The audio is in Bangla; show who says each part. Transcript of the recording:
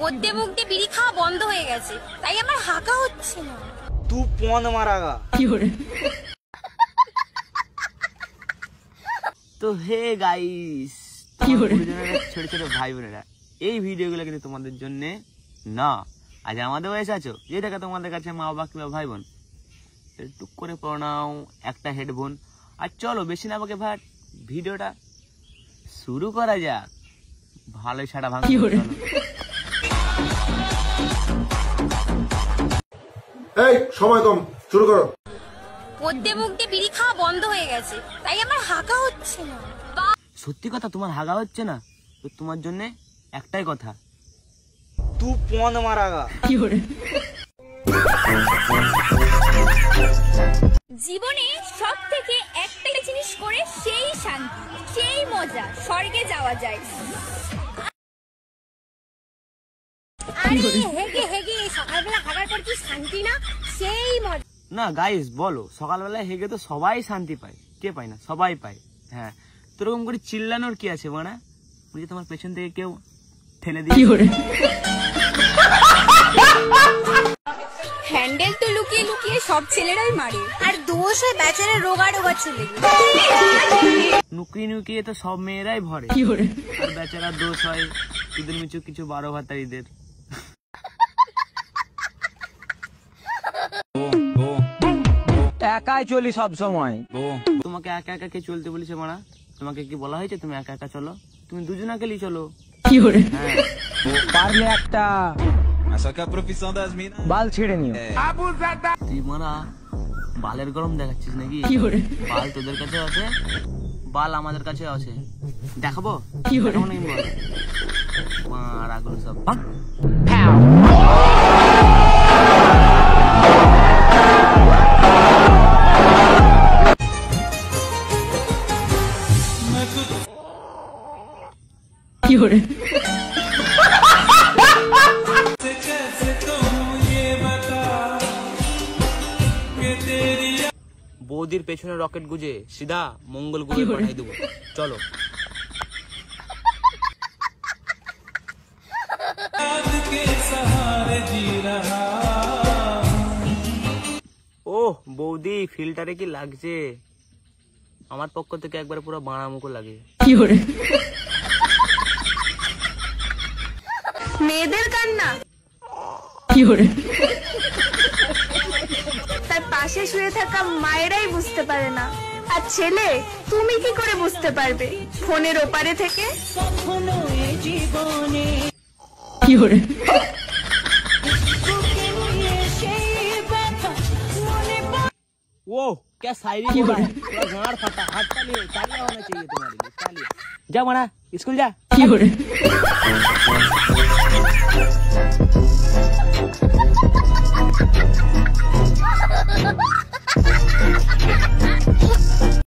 Speaker 1: পদ্যে মুখ দিয়ে বিড়ি খাওয়া বন্ধ হয়ে গেছে, তাই আমার হাঁকা হচ্ছে না।
Speaker 2: তুই পন মারাগা তো হে গাইস, ছোট ছোট ভাই বোনেরা, এই ভিডিওগুলো কিন্তু তোমাদের জন্য না। আজ আমাদের বয়স আছো, যেটাকে তোমাদের কাছে মা বাবা কিংবা ভাই বোন, টুক করে পড়াও একটা হেডফোন। আর চলো বেশি না আমাকে ভাট, ভিডিওটা শুরু করা যাক। ভালোই সাড়া ভাঙ।
Speaker 3: এই সময় কম, শুরু করো।
Speaker 1: পদ্যে মুখ দিয়ে বিড়ি খাওয়া বন্ধ হয়ে গেছে, তাই আমার হাঁকা হচ্ছে না।
Speaker 2: সত্যি কথা, তোমার হাগা হচ্ছে না তো তোমার জন্য একটাই কথা, তুই পন মারাগা।
Speaker 1: জীবনে সব থেকে একটা জিনিস করে সেই শান্তি, সেই মজা, স্বর্গে যাওয়া যায়। আরে হেগে হেগে সকালবেলা হাগার পর কি শান্তি না, সেই মজা
Speaker 2: না গাইস বলো, সকালবেলায় হেগে তো সবাই শান্তি পায়, কে পায় না? সবাই পায়। হ্যাঁ, তোরকম করে চিল্লানোর কি আছে মানা? বুঝি তোমার পেছন থেকে কেউ ঠেলে দিয়ে
Speaker 1: হ্যান্ডেল তো লুকিয়ে লুকিয়ে সব ছেলেরাই মারে, আর দোষ হয় বেচারা রোগা রোগা ছেলে।
Speaker 2: নুকিয়ে নুকিয়ে তো সব মেয়েরাই ভরে, আর বেচারা দোষ হয় ঈদের মিচু কিছু 12 ভাতারিদের।
Speaker 4: একাই চলি সব সময়।
Speaker 2: তোমাকে একা একা কে চলতে বলেছে মানা? তোমাকে কি বলা হয়েছে তুমি একা একা চলো? তুমি দুজনাকেলি চলো।
Speaker 4: পারলে একটা বাল ছেড়ে নিও।
Speaker 2: তুই মানা বালের গরম দেখাচ্ছিস নাকি? বাল তোদের কাছে আছে, বাল আমাদের কাছে আছে। দেখাবো নাকি বল? মারা গুলো সব বৌদির পেছনে রকেট গুজে সিধা মঙ্গল গ্রহে পাঠাই দেবো। চলো। ওহ বৌদি, ফিল্টারে কি লাগছে? আমার পক্ষ থেকে একবার পুরো বাঁড়া মুখো লাগে।
Speaker 1: মেয়েদের কান্না তার পাশে শুয়ে থাকা মায়েরাই বুঝতে পারে না, আর ছেলে তুমি কি করে বুঝতে পারবে ফোনের ওপারে থেকে?
Speaker 2: वो क्या शायरी बोला है, गाड़ फटा। हाथ तालिए होना चाहिए तुम्हारे लिए। जा मना स्कूल जा।